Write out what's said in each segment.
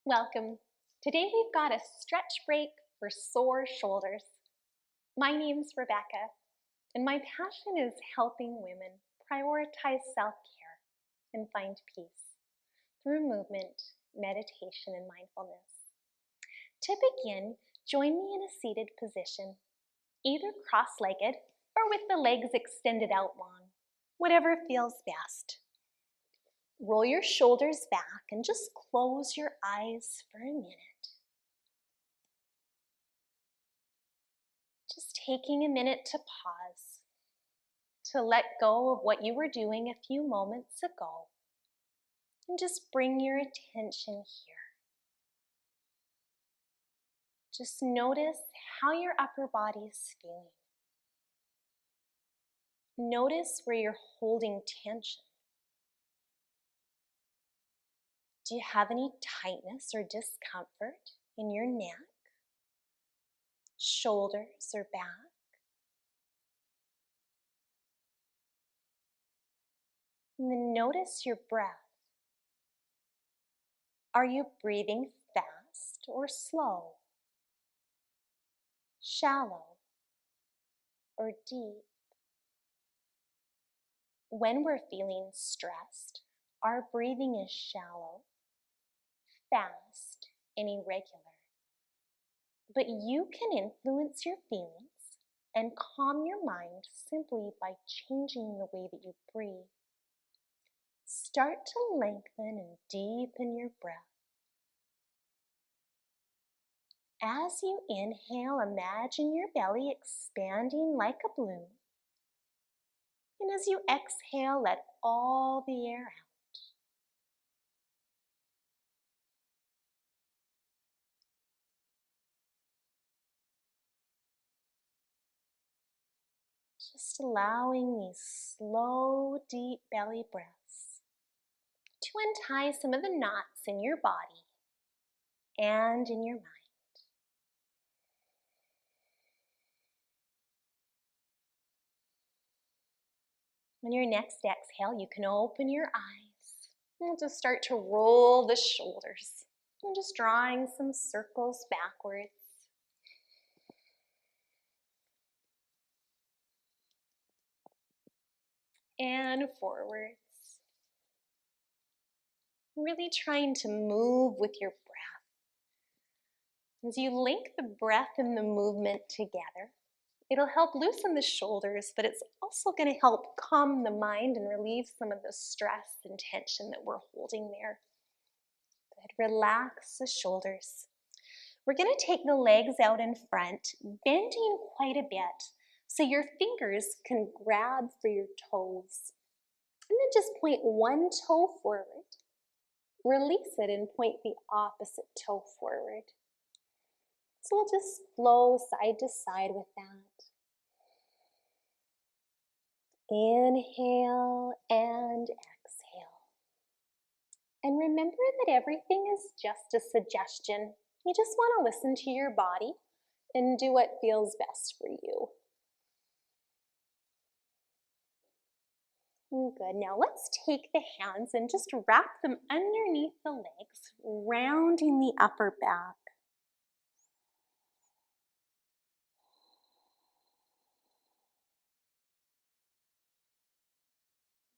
Welcome. Today we've got a stretch break for sore shoulders. My name's Rebecca, and my passion is helping women prioritize self-care and find peace through movement, meditation, and mindfulness. To begin, join me in a seated position, either cross-legged or with the legs extended out long, whatever feels best. Roll your shoulders back and just close your eyes for a minute. Just taking a minute to pause, to let go of what you were doing a few moments ago, and just bring your attention here. Just notice how your upper body is feeling. Notice where you're holding tension. Do you have any tightness or discomfort in your neck, shoulders, or back? And then notice your breath. Are you breathing fast or slow? Shallow or deep? When we're feeling stressed, our breathing is shallow, fast, and irregular. But you can influence your feelings and calm your mind simply by changing the way that you breathe. Start to lengthen and deepen your breath. As you inhale, imagine your belly expanding like a balloon. And as you exhale, let all the air out. Just allowing these slow, deep belly breaths to untie some of the knots in your body and in your mind. On your next exhale, you can open your eyes and just start to roll the shoulders and just drawing some circles backwards. And forwards. Really trying to move with your breath. As you link the breath and the movement together, it'll help loosen the shoulders, but it's also going to help calm the mind and relieve some of the stress and tension that we're holding there. Good. Relax the shoulders. We're going to take the legs out in front, bending quite a bit, so your fingers can grab for your toes. And then just point one toe forward. Release it and point the opposite toe forward. So we'll just flow side to side with that. Inhale and exhale. And remember that everything is just a suggestion. You just want to listen to your body and do what feels best for you. Good. Now let's take the hands and just wrap them underneath the legs, rounding the upper back.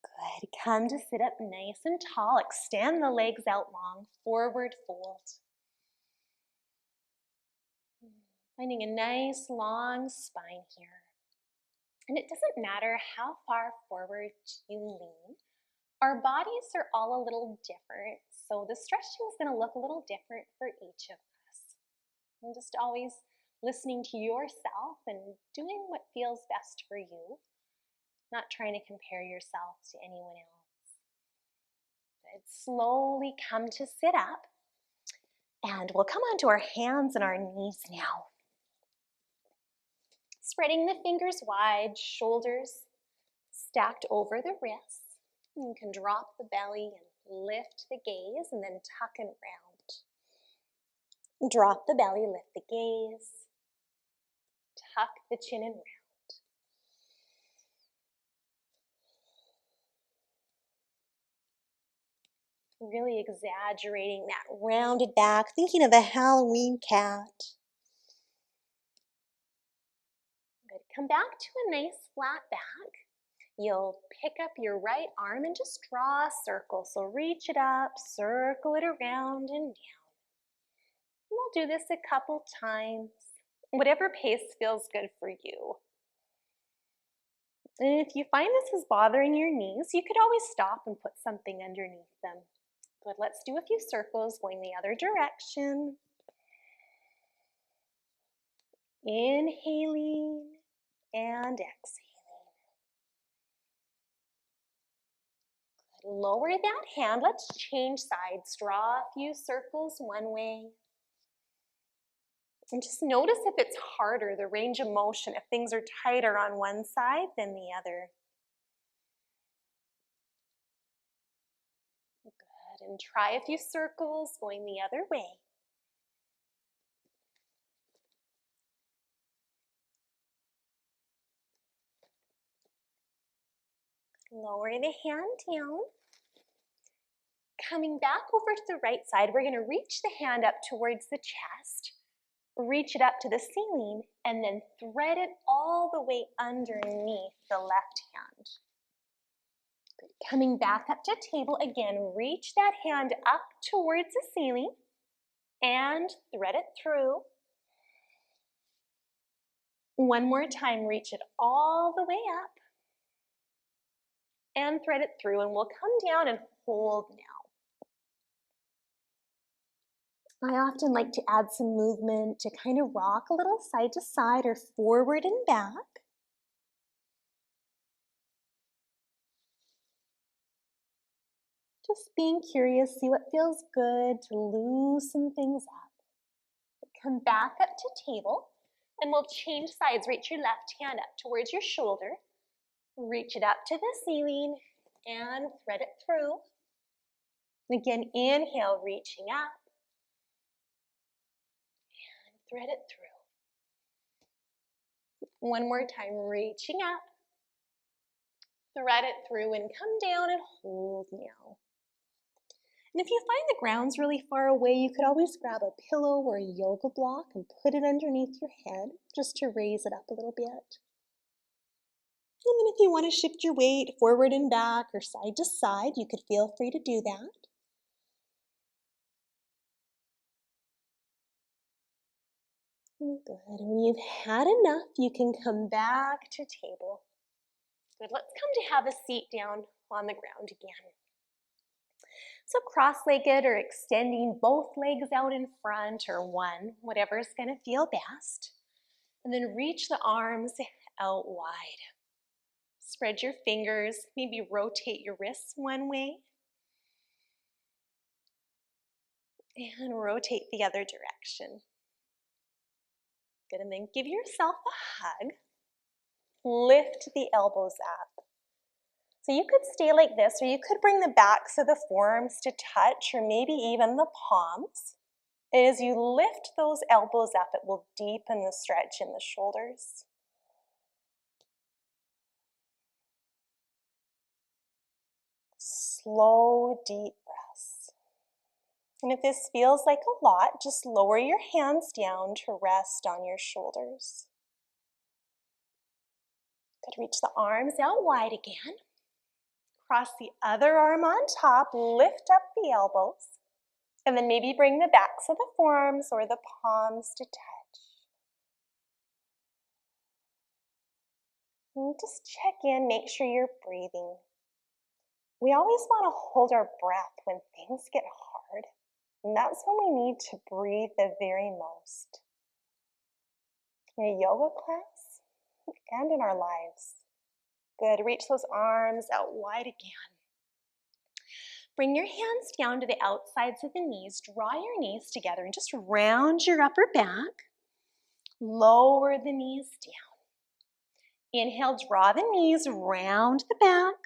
Good. Come to sit up nice and tall. Extend the legs out long. Forward fold. Finding a nice long spine here. And it doesn't matter how far forward you lean. Our bodies are all a little different, so the stretching is going to look a little different for each of us. And just always listening to yourself and doing what feels best for you, not trying to compare yourself to anyone else. Good. Slowly come to sit up, and we'll come onto our hands and our knees now. Spreading the fingers wide, shoulders stacked over the wrists. You can drop the belly and lift the gaze and then tuck and round. Drop the belly, lift the gaze. Tuck the chin and round. Really exaggerating that rounded back, thinking of a Halloween cat. Good. Come back to a nice flat back. You'll pick up your right arm and just draw a circle. So reach it up, circle it around and down. And we'll do this a couple times, whatever pace feels good for you. And if you find this is bothering your knees, you could always stop and put something underneath them. Good, let's do a few circles going the other direction. Inhaling and exhaling. Good. Lower that hand. Let's change sides. Draw a few circles one way. And just notice if it's harder, the range of motion, if things are tighter on one side than the other. Good. And try a few circles going the other way. Lower the hand down. Coming back over to the right side, we're going to reach the hand up towards the chest, reach it up to the ceiling, and then thread it all the way underneath the left hand. Good. Coming back up to table, again, reach that hand up towards the ceiling and thread it through. One more time, reach it all the way up and thread it through, and we'll come down and hold now. I often like to add some movement to kind of rock a little side to side or forward and back. Just being curious, see what feels good to loosen things up. Come back up to table and we'll change sides. Reach your left hand up towards your shoulder. Reach it up to the ceiling and thread it through. Again, inhale, reaching up. Thread it through. One more time, reaching up, thread it through, and come down and hold now. And if you find the ground's really far away, you could always grab a pillow or a yoga block and put it underneath your head just to raise it up a little bit. And then if you want to shift your weight forward and back or side to side, you could feel free to do that. Good. When you've had enough, you can come back to table. Good. Let's come to have a seat down on the ground again. So cross-legged or extending both legs out in front or one, whatever's going to feel best. And then reach the arms out wide. Spread your fingers, maybe rotate your wrists one way. And rotate the other direction. Good, and then give yourself a hug. Lift the elbows up. So you could stay like this, or you could bring the backs of the forearms to touch, or maybe even the palms. As you lift those elbows up, it will deepen the stretch in the shoulders. Slow, deep breaths. And if this feels like a lot, just lower your hands down to rest on your shoulders. Good, reach the arms out wide again. Cross the other arm on top, lift up the elbows, and then maybe bring the backs of the forearms or the palms to touch. And just check in, make sure you're breathing. We always want to hold our breath when things get hard, and that's when we need to breathe the very most. In a yoga class and in our lives. Good, reach those arms out wide again. Bring your hands down to the outsides of the knees. Draw your knees together and just round your upper back. Lower the knees down. Inhale, draw the knees round the back.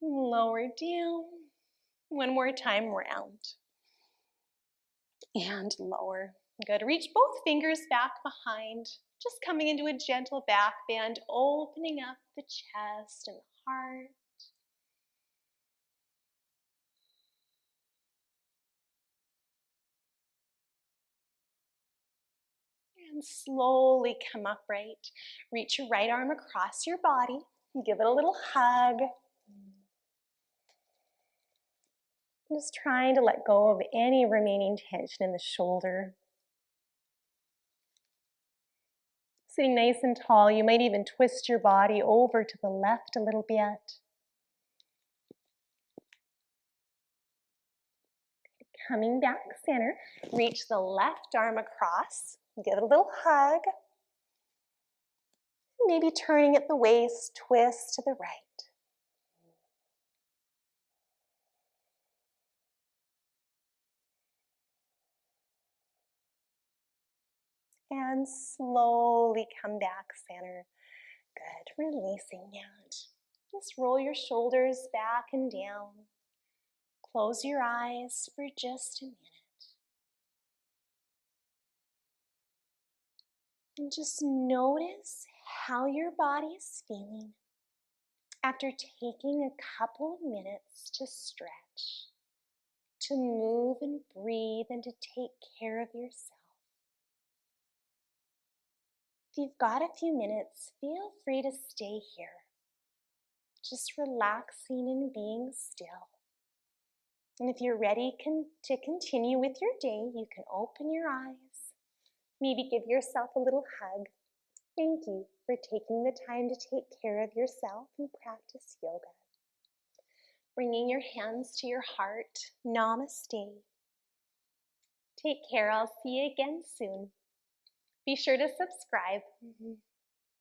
Lower down. One more time, round. And lower. Good. Reach both fingers back behind. Just coming into a gentle back bend, opening up the chest and the heart. And slowly come upright. Reach your right arm across your body and give it a little hug. Just trying to let go of any remaining tension in the shoulder. Sitting nice and tall, you might even twist your body over to the left a little bit. Coming back center, reach the left arm across, give it a little hug. Maybe turning at the waist, twist to the right. And slowly come back center. Good, releasing that. Just roll your shoulders back and down. Close your eyes for just a minute. And just notice how your body is feeling after taking a couple of minutes to stretch, to move and breathe, and to take care of yourself. If you've got a few minutes, feel free to stay here, just relaxing and being still. And if you're ready to continue with your day, you can open your eyes, maybe give yourself a little hug. Thank you for taking the time to take care of yourself and practice yoga. Bringing your hands to your heart, namaste. Take care, I'll see you again soon. Be sure to subscribe.